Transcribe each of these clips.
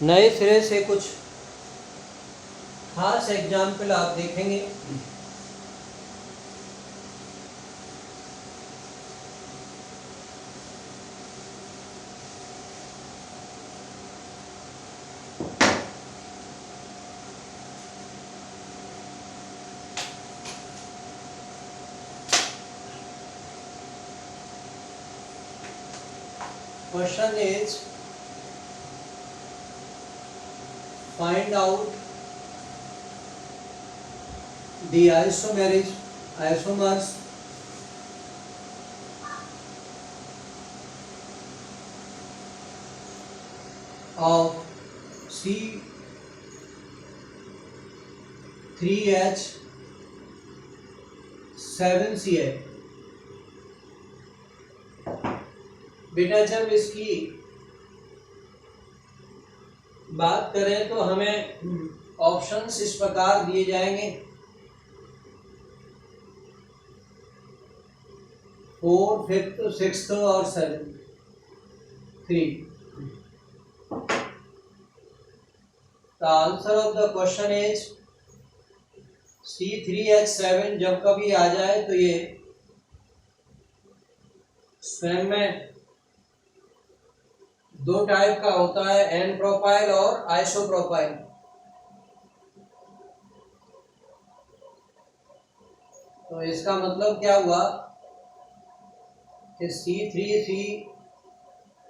नए सिरे से कुछ खास एग्जाम्पल आप देखेंगे। Question is, find out the isomers of C3H7Cl। बेटा जब इसकी बात करें तो हमें ऑप्शंस इस प्रकार दिए जाएंगे, 4, 5th, 6th और 7th, 3। The answer of the question is C3H7 जब कभी आ जाए तो ये स्वयं में दो टाइप का होता है, एन प्रोपाइल और आइसोप्रोपाइल। तो इसका मतलब क्या हुआ कि C3C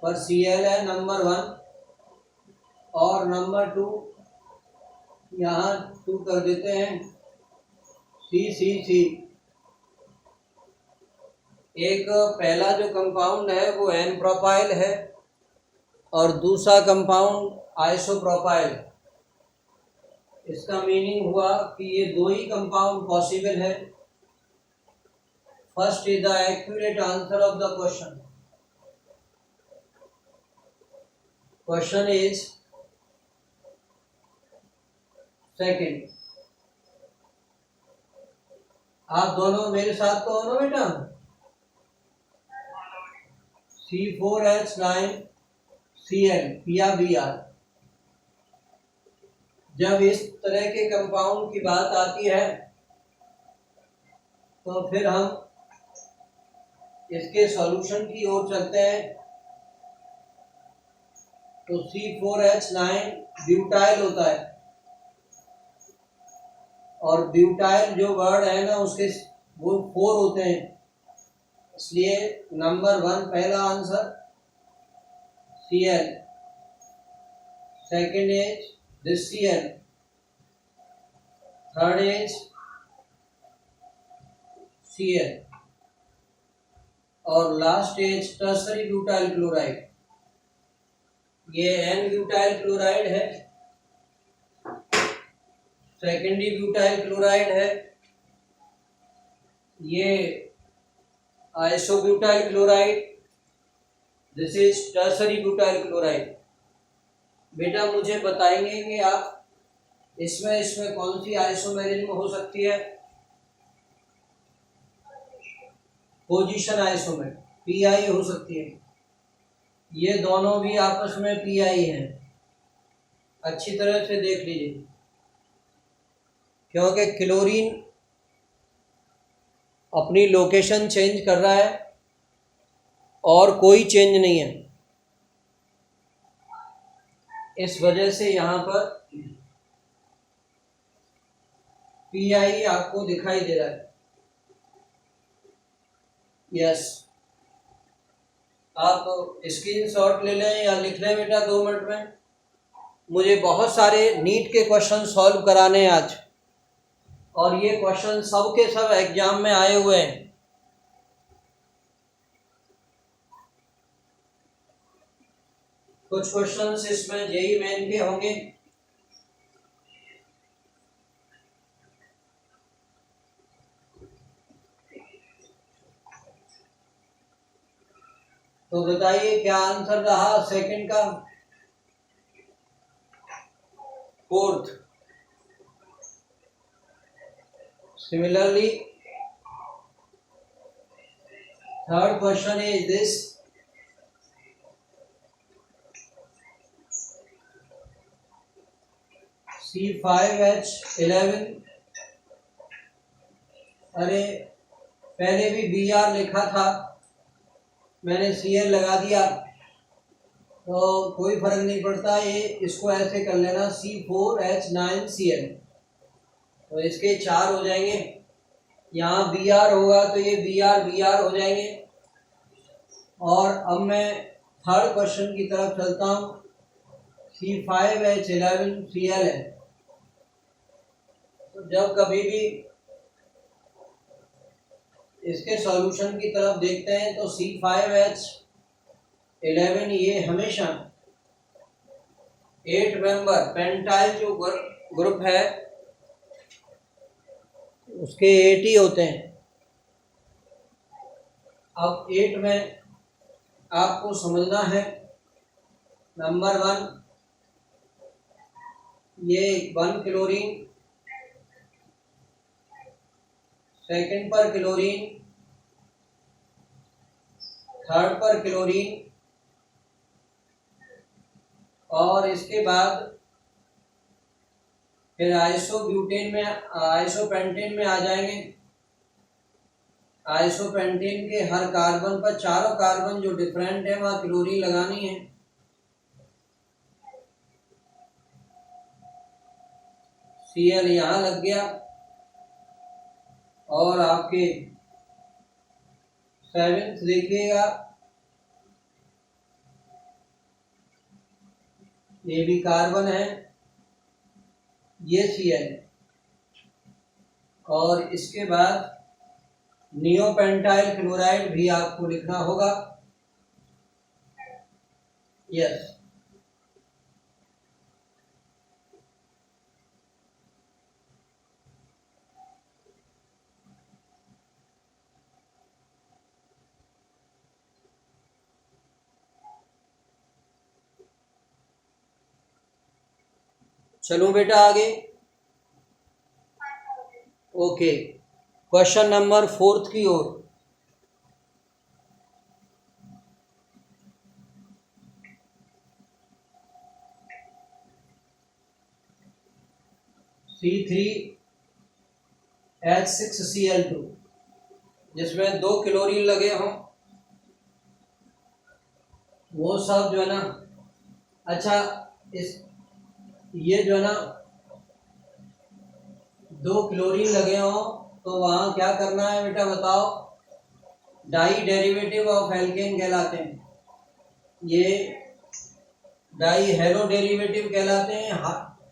पर Cl है नंबर 1 और नंबर 2 यहाँ 2 कर देते हैं CCC। एक पहला जो कंपाउंड है वो एन प्रोपाइल है और दूसरा कंपाउंड आइसोप्रोपाइल। इसका मीनिंग हुआ कि ये दो ही कंपाउंड पॉसिबल है। First is the accurate answer of the question. Question is second. आप दोनों मेरे साथ तो हो ना बेटा? C4H9Cl पिया Br। जब इस तरह के कंपाउंड की बात आती है तो फिर हम इसके सॉल्यूशन की ओर चलते हैं। तो C4H9 ब्यूटाइल होता है और ब्यूटाइल जो वर्ड है ना उसके वो 4 होते हैं, इसलिए नंबर 1 पहला answer Cl, second is this Cl, third is Cl और last is tertiary butyl chloride. ये एन ब्यूटाइल क्लोराइड है, सेकेंडरी ब्यूटाइल क्लोराइड है, ये isobutyl chloride, this is tertiary butyl chloride. बेटा मुझे बताएंगे कि आप इसमें कौन सी आइसोमेरिज्म हो सकती है? पोजीशन आइसोमेर पीआई हो सकती है। ये दोनों भी आपस में पीआई हैं, अच्छी तरह से देख लीजिए, क्योंकि क्लोरीन अपनी लोकेशन चेंज कर रहा है और कोई चेंज नहीं है, इस वजह से यहाँ पर पीआई आपको दिखाई दे रहा है। यस, आप स्क्रीनशॉट ले लें या लिख लें बेटा 2 मिनट में। मुझे बहुत सारे नीट के क्वेश्चन सॉल्व कराने हैं आज, और ये क्वेश्चन सब के सब एग्जाम में आए हुए हैं। कुछ क्वेश्चंस इसमें जेईई मेन के होंगे। तो बताइए क्या आंसर रहा सेकंड का? Fourth. Similarly third question is this, C5H11, अरे पहले भी Br लिखा था, मैंने Cl लगा दिया तो कोई फर्क नहीं पड़ता, ये इसको ऐसे कर लेना C4H9Cl, तो इसके 4 हो जाएंगे। यहाँ Br होगा तो ये Br हो जाएंगे। और अब मैं थर्ड क्वेश्चन की तरफ चलता हूँ। C5H11Cl है, तो जब कभी भी इसके सॉल्यूशन की तरफ देखते हैं तो C5H11 ये हमेशा 8 मेंबर पेंटाइल जो ग्रुप है उसके 8 ही होते हैं। अब 8 में आपको समझना है, नंबर 1 ये 1 क्लोरीन, सेकंड पर क्लोरीन, थर्ड पर क्लोरीन, और इसके बाद फिर आइसोपेंटेन में आ जाएंगे। आइसोपेंटेन के हर कार्बन पर, चारों कार्बन जो डिफरेंट है वहां क्लोरीन लगानी है। Cl यहाँ लग गया, और आपके 7th देखिएगा, ये भी कार्बन है, ये Cl, और इसके बाद नियोपेंटाइल क्लोराइड भी आपको लिखना होगा। यस, चलो बेटा आगे। ओके, क्वेश्चन नंबर 4 की ओर। C3H6Cl2 जिसमें 2 क्लोरीन लगे हों, वो सब जो है ना, अच्छा ये जो है ना 2 क्लोरीन लगे हों तो वहां क्या करना है बेटा बताओ? डाई डेरिवेटिव ऑफ एल्केन कहलाते हैं, ये डाई हेलो डेरिवेटिव कहलाते हैं,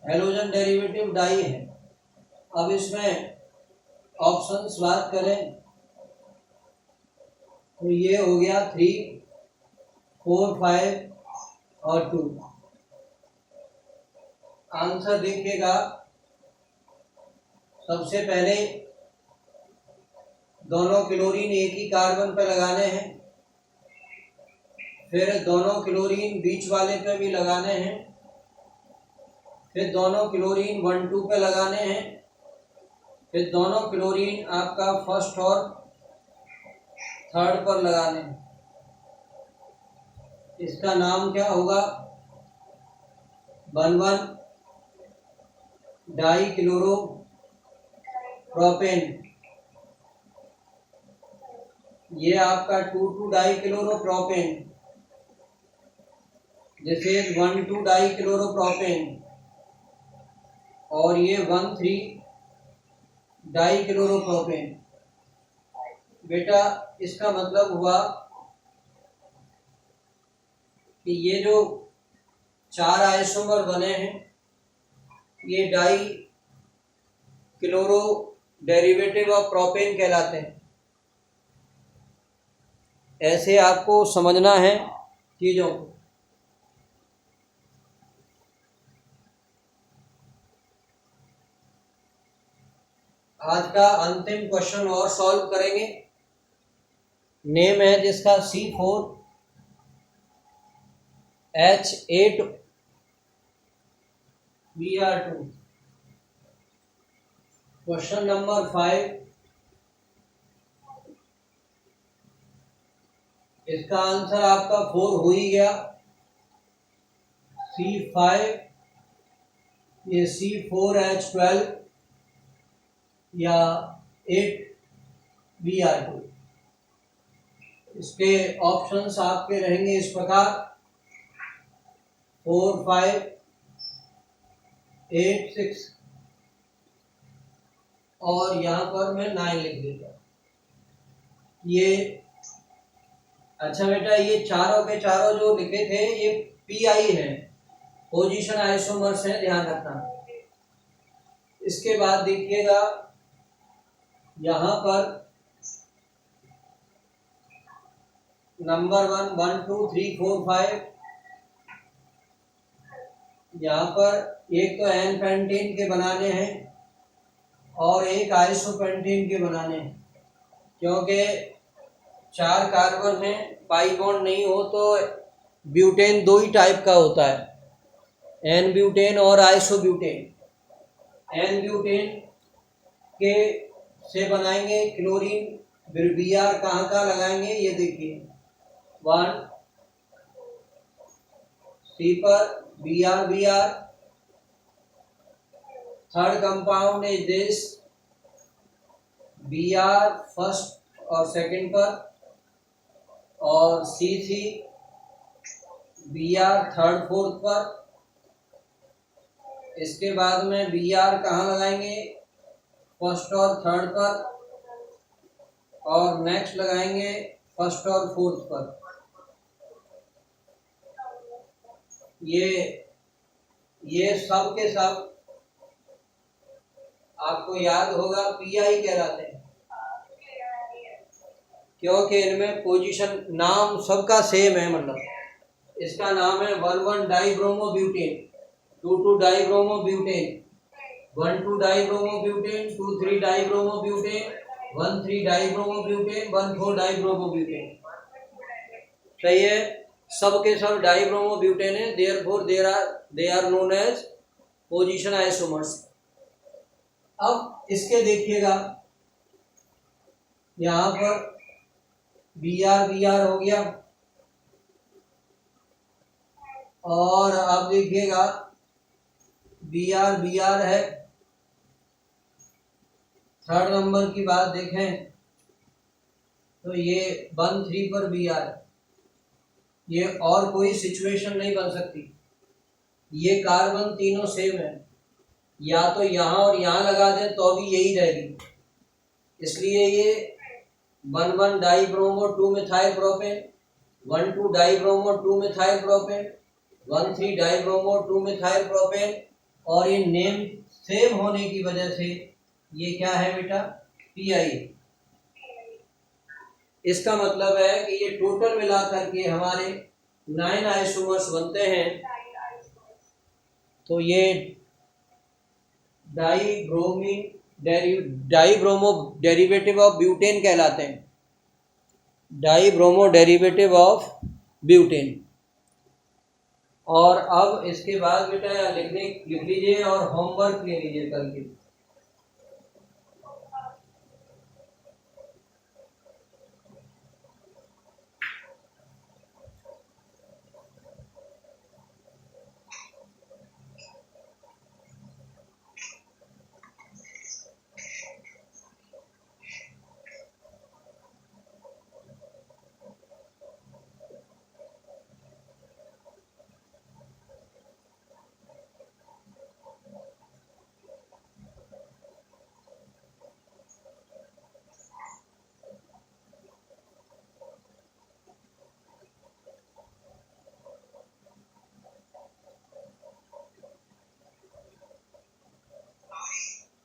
हेलोजन डेरिवेटिव डाई है। अब इसमें ऑप्शंस बात करें तो ये हो गया 3, 4, 5 और 2। आंसर देखिएगा, सबसे पहले दोनों क्लोरीन एक ही कार्बन पर लगाने हैं, फिर दोनों क्लोरीन बीच वाले पे भी लगाने हैं, फिर दोनों क्लोरीन 1, 2 पे लगाने हैं, फिर दोनों क्लोरीन आपका फर्स्ट और थर्ड पर लगाने हैं। इसका नाम क्या होगा? 1,1 डाई क्लोरो प्रोपेन। ये आपका 2,2 die chloro propane, this is 1,2 die chloro propane, और ये 1,3 डाई क्लोरो प्रोपेन। बेटा इसका मतलब हुआ कि ये जो 4 आइसोमर बने हैं ये die chloro derivative of propane कहलाते हैं। ऐसे आपको समझना है चीजों को। आज का अंतिम क्वेश्चन और सॉल्व करेंगे। नेम है जिसका C4H8Br2। क्वेश्चन नंबर 5, इसका आंसर आपका 4 हो ही गया। C5 ये C4H12 या 8Br2। इसके ऑप्शंस आपके रहेंगे इस प्रकार 4, 5, 8, 6 और यहाँ पर मैं 9 लिख देता हूँ। ये अच्छा बेटा, ये चारों के चारों जो लिखे थे ये पीआई है, पोजीशन आइसोमर्स है, ध्यान रखना। इसके बाद देखिएगा यहाँ पर नंबर 1, 1, 2, 3, 4, 5, यहाँ पर एक तो एन पेंटेन के बनाने हैं और एक आइसोपेंटेन के बनाने हैं, क्योंकि 4 कार्बन है, पाई बॉन्ड नहीं हो तो ब्यूटेन 2 ही टाइप का होता है, एन ब्यूटेन और आइसोब्यूटेन। एन ब्यूटेन के से बनाएंगे क्लोरीन, फिर Br कहाँ लगाएंगे ये देखिए, 1 C पर Br, third compound is this Br first और सेकंड पर, और C3 Br थर्ड फोर्थ पर। इसके बाद में Br कहाँ लगाएंगे, फर्स्ट और थर्ड पर, और नेक्स्ट लगाएंगे फर्स्ट और फोर्थ पर। ये सब के सब आपको याद होगा पीआई कहलाते हैं, क्योंकि इनमें पोजीशन नाम सबका सेम है। मतलब इसका नाम है 1,1 dibromobutane, 2,2 dibromobutane, 1,2 dibromobutane, 2,3 dibromobutane, 1,3 dibromobutane, 1,4 dibromobutane. सही है, सबके सब डाइब्रोमोब्यूटेन है, therefore they are known as position isomers. अब इसके देखिएगा यहाँ पर Br हो गया, और अब देखिएगा Br है। थर्ड नंबर की बात देखें तो ये 1,3 पर Br, ये और कोई सिचुएशन नहीं बन सकती। ये कार्बन तीनों सेम है, या तो यहाँ और यहाँ लगा दें तो भी यही रहेगी, इसलिए ये 1,1 dibromo 2 methyl propane, 1,2 dibromo 2 methyl propane, 1,3 dibromo 2 methyl propane, और ये नेम सेम होने की वजह से ये क्या है बेटा, पीआई। इसका मतलब है कि ये टोटल मिलाकर के हमारे 9 आइसोमर्स बनते हैं। तो ये डाइब्रोमो डेरिवेटिव ऑफ ब्यूटेन कहलाते हैं, डाइब्रोमो डेरिवेटिव ऑफ ब्यूटेन। और अब इसके बाद बेटा लिख लीजिए और होमवर्क ले लीजिए कल के।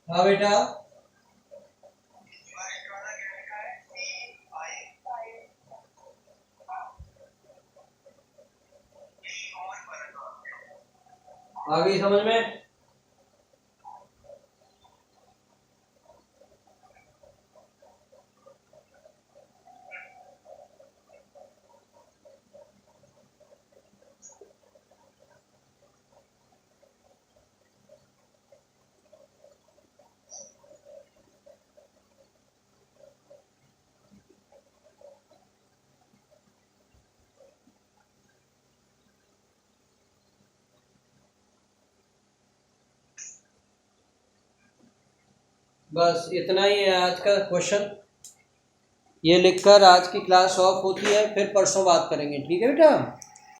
हाँ बेटा, आ गई समझ में? बस इतना ही है आज का क्वेश्चन। ये लिखकर आज की क्लास ऑफ होती है, फिर परसों बात करेंगे, ठीक है बेटा।